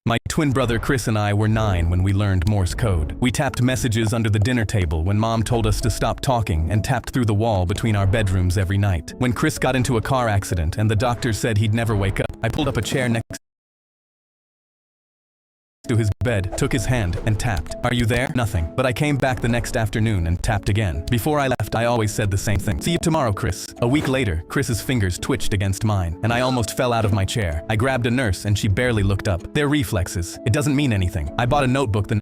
My twin brother Chris and I were 9 when we learned Morse code. We tapped messages under the dinner table when Mom told us to stop talking and tapped through the wall between our bedrooms every night. When Chris got into a car accident and the doctor said he'd never wake up, I pulled up a chair next to his bed, took his hand, and tapped. "Are you there?" Nothing. But I came back the next afternoon and tapped again. Before I left, I always said the same thing. "See you tomorrow, Chris." A week later, Chris's fingers twitched against mine, and I almost fell out of my chair. I grabbed a nurse and she barely looked up. They're reflexes. It doesn't mean anything. I bought a notebook the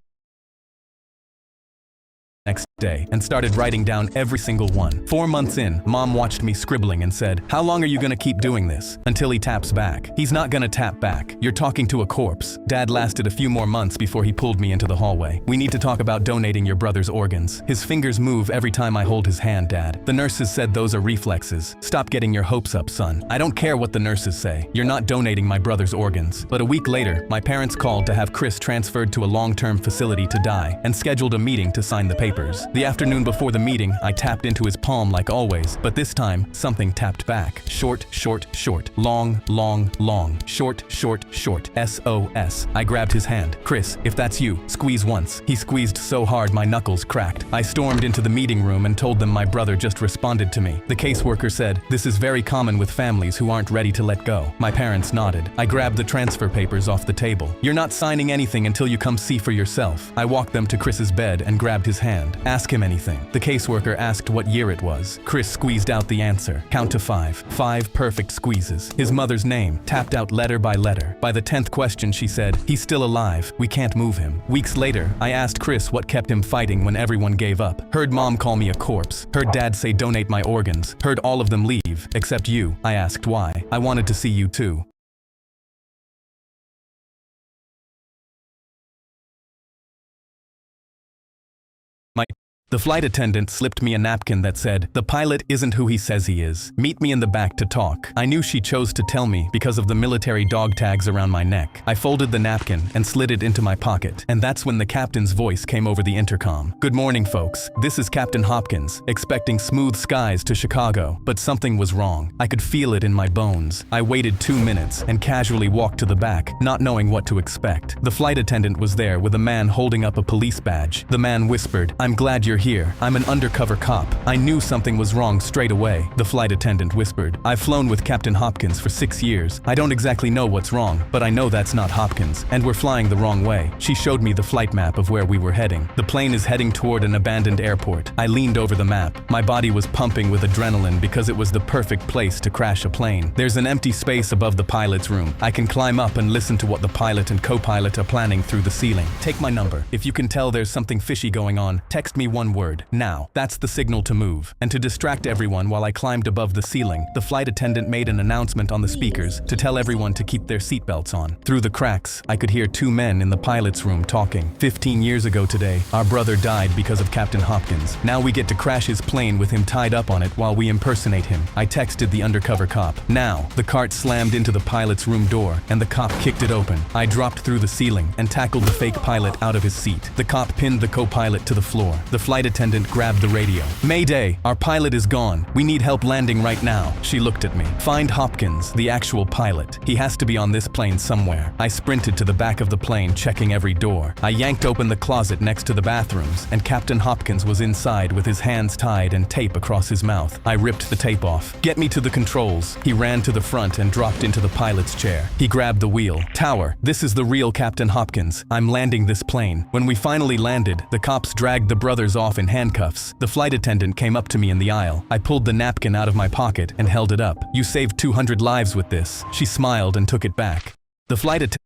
next day and started writing down every single one. 4 months in, Mom watched me scribbling and said, "How long are you gonna keep doing this?" "Until he taps back." "He's not gonna tap back. You're talking to a corpse." Dad lasted a few more months before he pulled me into the hallway. "We need to talk about donating your brother's organs. His fingers move every time I hold his hand, Dad. The nurses said those are reflexes. Stop getting your hopes up, son." "I don't care what the nurses say. You're not donating my brother's organs." But a week later, my parents called to have Chris transferred to a long-term facility to die and scheduled a meeting to sign the papers. The afternoon before the meeting, I tapped into his palm like always, but this time, something tapped back. Short, short, short. Long, long, long. Short, short, short. SOS. I grabbed his hand. "Chris, if that's you, squeeze once." He squeezed so hard my knuckles cracked. I stormed into the meeting room and told them my brother just responded to me. The caseworker said, "This is very common with families who aren't ready to let go." My parents nodded. I grabbed the transfer papers off the table. "You're not signing anything until you come see for yourself." I walked them to Chris's bed and grabbed his hand. "Ask him anything." The caseworker asked what year it was. Chris squeezed out the answer. "Count to 5. 5 perfect squeezes." His mother's name, tapped out letter by letter. By the 10th question, she said, "He's still alive. We can't move him." Weeks later, I asked Chris what kept him fighting when everyone gave up. Heard Mom call me a corpse. Heard Dad say donate my organs. Heard all of them leave, except you. I asked why. I wanted to see you too. The flight attendant slipped me a napkin that said, "The pilot isn't who he says he is. Meet me in the back to talk." I knew she chose to tell me because of the military dog tags around my neck. I folded the napkin and slid it into my pocket, and that's when the captain's voice came over the intercom. "Good morning, folks. This is Captain Hopkins, expecting smooth skies to Chicago." But something was wrong. I could feel it in my bones. I waited 2 minutes and casually walked to the back, not knowing what to expect. The flight attendant was there with a man holding up a police badge. The man whispered, "I'm glad you're here. I'm an undercover cop." I knew something was wrong straight away. The flight attendant whispered, "I've flown with Captain Hopkins for 6 years. I don't exactly know what's wrong, but I know that's not Hopkins, and we're flying the wrong way." She showed me the flight map of where we were heading. The plane is heading toward an abandoned airport. I leaned over the map. My body was pumping with adrenaline because it was the perfect place to crash a plane. There's an empty space above the pilot's room. I can climb up and listen to what the pilot and co-pilot are planning through the ceiling. "Take my number. If you can tell there's something fishy going on, text me one word. Now." That's the signal to move. And to distract everyone while I climbed above the ceiling, the flight attendant made an announcement on the speakers to tell everyone to keep their seatbelts on. Through the cracks, I could hear 2 men in the pilot's room talking. 15 years ago today, our brother died because of Captain Hopkins. Now we get to crash his plane with him tied up on it while we impersonate him. I texted the undercover cop. Now, the cart slammed into the pilot's room door, and the cop kicked it open. I dropped through the ceiling and tackled the fake pilot out of his seat. The cop pinned the co-pilot to the floor. The flight attendant grabbed the radio. "Mayday, our pilot is gone. We need help landing right now." She looked at me. "Find Hopkins, the actual pilot. He has to be on this plane somewhere." I sprinted to the back of the plane, checking every door. I yanked open the closet next to the bathrooms, and Captain Hopkins was inside with his hands tied and tape across his mouth. I ripped the tape off. "Get me to the controls." He ran to the front and dropped into the pilot's chair. He grabbed the wheel. "Tower, this is the real Captain Hopkins. I'm landing this plane." When we finally landed, the cops dragged the brothers off in handcuffs. The flight attendant came up to me in the aisle. I pulled the napkin out of my pocket and held it up. "You saved 200 lives with this." She smiled and took it back. The flight attendant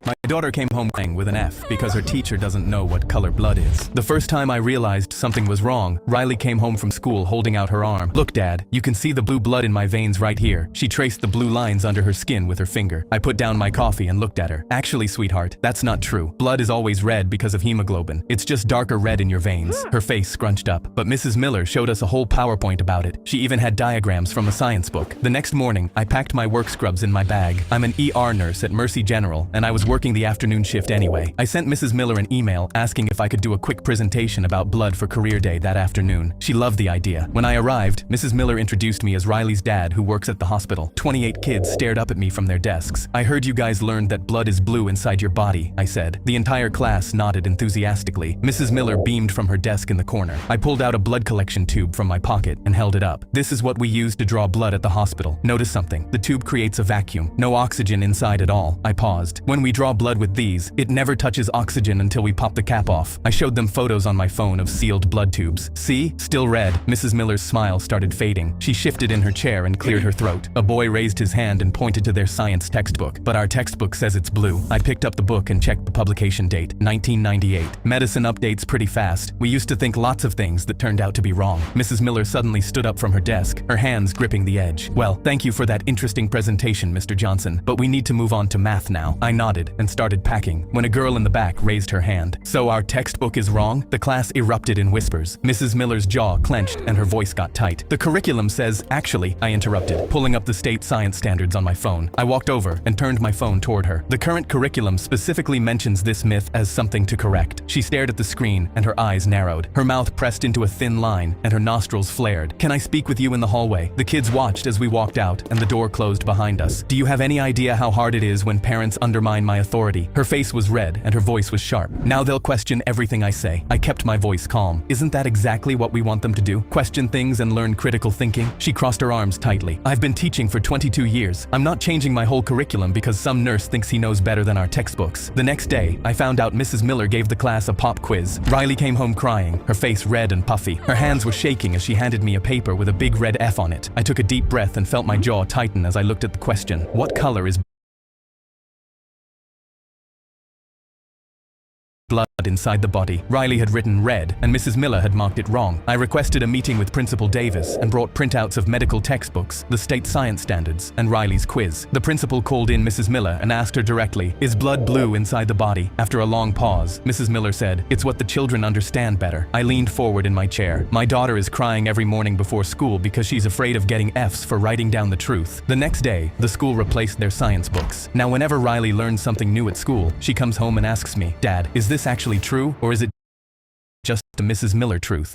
My daughter came home crying with an F because her teacher doesn't know what color blood is. The first time I realized something was wrong, Riley came home from school holding out her arm. "Look, Dad, you can see the blue blood in my veins right here." She traced the blue lines under her skin with her finger. I put down my coffee and looked at her. "Actually, sweetheart, that's not true. Blood is always red because of hemoglobin. It's just darker red in your veins." Her face scrunched up, but Mrs. Miller showed us a whole PowerPoint about it. She even had diagrams from a science book. The next morning, I packed my work scrubs in my bag. I'm an ER nurse at Mercy General, and I was working working the afternoon shift anyway. I sent Mrs. Miller an email asking if I could do a quick presentation about blood for career day that afternoon. She loved the idea. When I arrived, Mrs. Miller introduced me as Riley's dad who works at the hospital. 28 kids stared up at me from their desks. I heard you guys learned that blood is blue inside your body, I said. The entire class nodded enthusiastically. Mrs. Miller beamed from her desk in the corner. I pulled out a blood collection tube from my pocket and held it up. This is what we use to draw blood at the hospital. Notice something. The tube creates a vacuum. No oxygen inside at all. I paused. When we draw blood with these, it never touches oxygen until we pop the cap off. I showed them photos on my phone of sealed blood tubes. See? Still red. Mrs. Miller's smile started fading. She shifted in her chair and cleared her throat. A boy raised his hand and pointed to their science textbook. But our textbook says it's blue. I picked up the book and checked the publication date, 1998. Medicine updates pretty fast. We used to think lots of things that turned out to be wrong. Mrs. Miller suddenly stood up from her desk, her hands gripping the edge. Well, thank you for that interesting presentation, Mr. Johnson, but we need to move on to math now. I nodded and started packing when a girl in the back raised her hand. So our textbook is wrong? The class erupted in whispers. Mrs. Miller's jaw clenched and her voice got tight. The curriculum says, actually, I interrupted, pulling up the state science standards on my phone. I walked over and turned my phone toward her. The current curriculum specifically mentions this myth as something to correct. She stared at the screen and her eyes narrowed. Her mouth pressed into a thin line and her nostrils flared. Can I speak with you in the hallway? The kids watched as we walked out and the door closed behind us. Do you have any idea how hard it is when parents undermine my authority? Her face was red and her voice was sharp. Now they'll question everything I say. I kept my voice calm. Isn't that exactly what we want them to do? Question things and learn critical thinking? She crossed her arms tightly. I've been teaching for 22 years. I'm not changing my whole curriculum because some nurse thinks he knows better than our textbooks. The next day, I found out Mrs. Miller gave the class a pop quiz. Riley came home crying, her face red and puffy. Her hands were shaking as she handed me a paper with a big red F on it. I took a deep breath and felt my jaw tighten as I looked at the question. What color is blood inside the body? Riley had written red, and Mrs. Miller had marked it wrong. I requested a meeting with Principal Davis and brought printouts of medical textbooks, the state science standards, and Riley's quiz. The principal called in Mrs. Miller and asked her directly, is blood blue inside the body? After a long pause, Mrs. Miller said, it's what the children understand better. I leaned forward in my chair. My daughter is crying every morning before school because she's afraid of getting F's for writing down the truth. The next day, the school replaced their science books. Now whenever Riley learns something new at school, she comes home and asks me, Dad, is this actually true, or is it just a Mrs. Miller truth?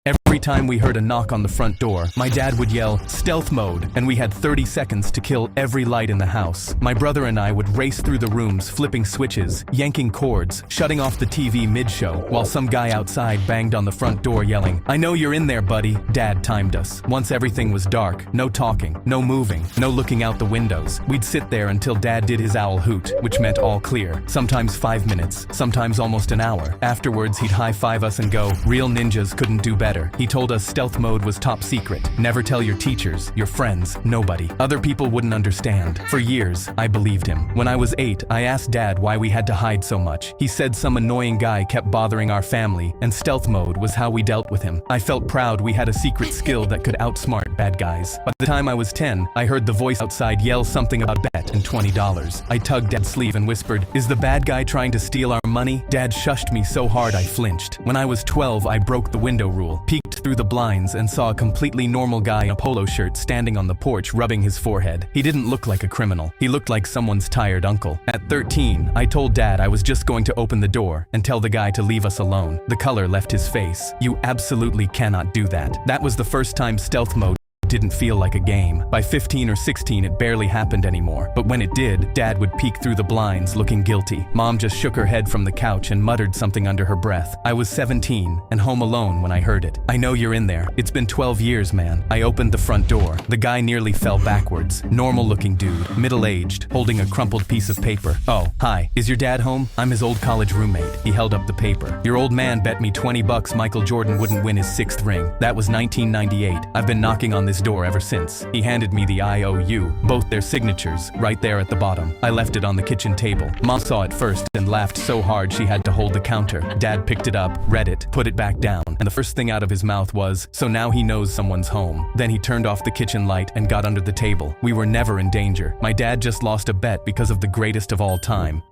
Every time we heard a knock on the front door, my dad would yell, stealth mode, and we had 30 seconds to kill every light in the house. My brother and I would race through the rooms, flipping switches, yanking cords, shutting off the TV mid-show, while some guy outside banged on the front door yelling, I know you're in there, buddy. Dad timed us. Once everything was dark, no talking, no moving, no looking out the windows. We'd sit there until Dad did his owl hoot, which meant all clear. Sometimes 5 minutes, sometimes almost an hour. Afterwards, he'd high-five us and go, real ninjas couldn't do better. He told us stealth mode was top secret. Never tell your teachers, your friends, nobody. Other people wouldn't understand. For years, I believed him. When I was 8, I asked Dad why we had to hide so much. He said some annoying guy kept bothering our family, and stealth mode was how we dealt with him. I felt proud we had a secret skill that could outsmart bad guys. By the time I was 10, I heard the voice outside yell something about bet and $20. I tugged Dad's sleeve and whispered, is the bad guy trying to steal our money? Dad shushed me so hard I flinched. When I was 12, I broke the window rule, peeked through the blinds and saw a completely normal guy in a polo shirt standing on the porch rubbing his forehead. He didn't look like a criminal. He looked like someone's tired uncle. At 13, I told Dad I was just going to open the door and tell the guy to leave us alone. The color left his face. You absolutely cannot do that. That was the first time stealth mode didn't feel like a game. By 15 or 16, it barely happened anymore. But when it did, Dad would peek through the blinds looking guilty. Mom just shook her head from the couch and muttered something under her breath. I was 17 and home alone when I heard it. I know you're in there. It's been 12 years, man. I opened the front door. The guy nearly fell backwards. Normal looking dude, middle-aged, holding a crumpled piece of paper. Oh, hi. Is your dad home? I'm his old college roommate. He held up the paper. Your old man bet me $20 Michael Jordan wouldn't win his 6th ring. That was 1998. I've been knocking on this door ever since. He handed me the IOU, both their signatures, right there at the bottom. I left it on the kitchen table. Mom saw it first and laughed so hard she had to hold the counter. Dad picked it up, read it, put it back down, and the first thing out of his mouth was, so now he knows someone's home. Then he turned off the kitchen light and got under the table. We were never in danger. My dad just lost a bet because of the greatest of all time.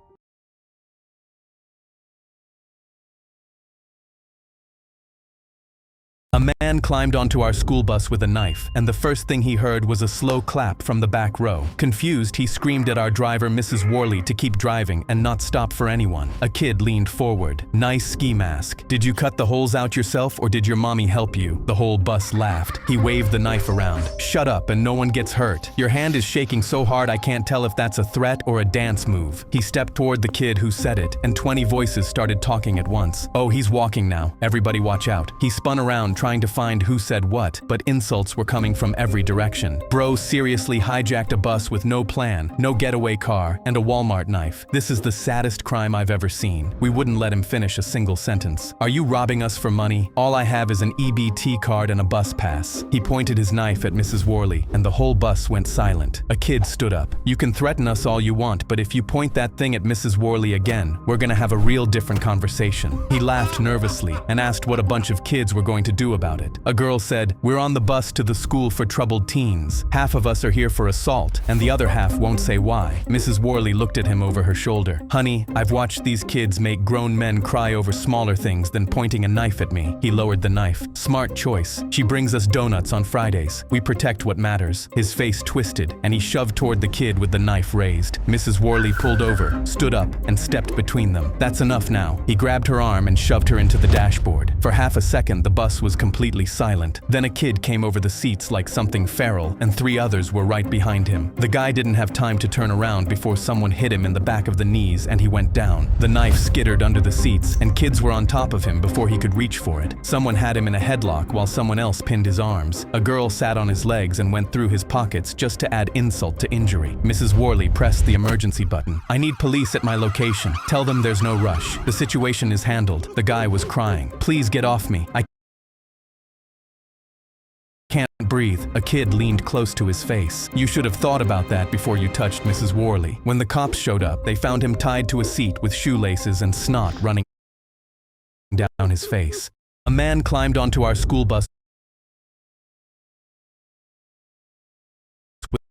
A man climbed onto our school bus with a knife, and the first thing he heard was a slow clap from the back row. Confused, he screamed at our driver, Mrs. Worley, to keep driving and not stop for anyone. A kid leaned forward. Nice ski mask. Did you cut the holes out yourself, or did your mommy help you? The whole bus laughed. He waved the knife around. Shut up and no one gets hurt. Your hand is shaking so hard I can't tell if that's a threat or a dance move. He stepped toward the kid who said it, and 20 voices started talking at once. Oh, he's walking now. Everybody watch out. He spun around trying to find who said what, but insults were coming from every direction. Bro seriously hijacked a bus with no plan, no getaway car, and a Walmart knife. This is the saddest crime I've ever seen. We wouldn't let him finish a single sentence. Are you robbing us for money? All I have is an EBT card and a bus pass. He pointed his knife at Mrs. Worley, and the whole bus went silent. A kid stood up. You can threaten us all you want, but if you point that thing at Mrs. Worley again, we're gonna have a real different conversation. He laughed nervously and asked what a bunch of kids were going to do about it. A girl said, we're on the bus to the school for troubled teens. Half of us are here for assault, and the other half won't say why. Mrs. Worley looked at him over her shoulder. Honey, I've watched these kids make grown men cry over smaller things than pointing a knife at me. He lowered the knife. Smart choice. She brings us donuts on Fridays. We protect what matters. His face twisted, and he shoved toward the kid with the knife raised. Mrs. Worley pulled over, stood up, and stepped between them. That's enough now. He grabbed her arm and shoved her into the dashboard. For half a second, the bus was completely silent. Then a kid came over the seats like something feral, and 3 others were right behind him. The guy didn't have time to turn around before someone hit him in the back of the knees and he went down. The knife skittered under the seats, and kids were on top of him before he could reach for it. Someone had him in a headlock while someone else pinned his arms. A girl sat on his legs and went through his pockets just to add insult to injury. Mrs. Worley pressed the emergency button. I need police at my location. Tell them there's no rush. The situation is handled. The guy was crying. Please get off me. I can't breathe. A kid leaned close to his face. You should have thought about that before you touched Mrs. Worley. When the cops showed up, they found him tied to a seat with shoelaces and snot running down his face. A man climbed onto our school bus.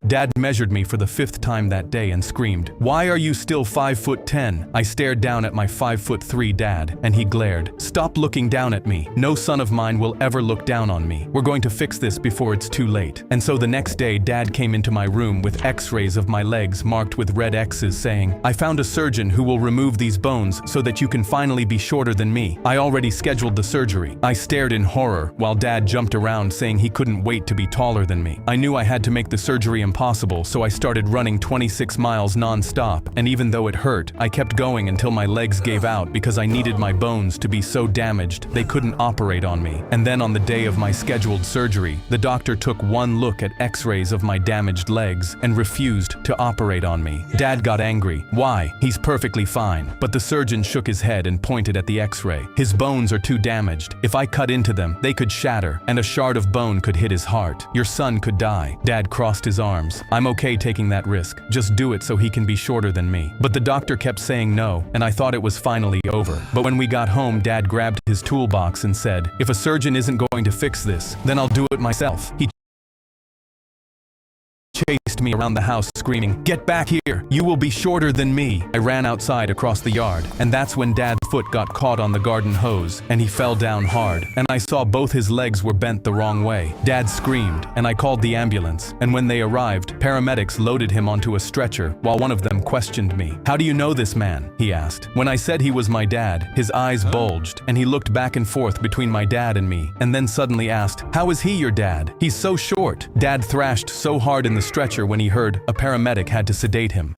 Dad measured me for the 5th time that day and screamed, "Why are you still 5'10"? I stared down at my 5'3" dad, and he glared. Stop looking down at me. No son of mine will ever look down on me. We're going to fix this before it's too late. And so the next day, Dad came into my room with x-rays of my legs marked with red X's saying, I found a surgeon who will remove these bones so that you can finally be shorter than me. I already scheduled the surgery. I stared in horror while Dad jumped around saying he couldn't wait to be taller than me. I knew I had to make the surgery impossible, so I started running 26 miles non-stop, and even though it hurt, I kept going until my legs gave out because I needed my bones to be so damaged they couldn't operate on me. And then on the day of my scheduled surgery, the doctor took one look at x-rays of my damaged legs and refused to operate on me. Dad got angry. Why? He's perfectly fine. But the surgeon shook his head and pointed at the x-ray. His bones are too damaged. If I cut into them, they could shatter, and a shard of bone could hit his heart. Your son could die. Dad crossed his arms. I'm okay taking that risk. Just do it so he can be shorter than me. But the doctor kept saying no, and I thought it was finally over. But when we got home, Dad grabbed his toolbox and said, if a surgeon isn't going to fix this, then I'll do it myself. He chased me around the house screaming, get back here, you will be shorter than me. I ran outside across the yard, and that's when Dad's foot got caught on the garden hose, and he fell down hard, and I saw both his legs were bent the wrong way. Dad screamed, and I called the ambulance, and when they arrived, paramedics loaded him onto a stretcher, while one of them questioned me. How do you know this man? He asked. When I said he was my dad, his eyes bulged, and he looked back and forth between my dad and me, and then suddenly asked, how is he your dad? He's so short. Dad thrashed so hard in the stretcher when he heard a paramedic had to sedate him.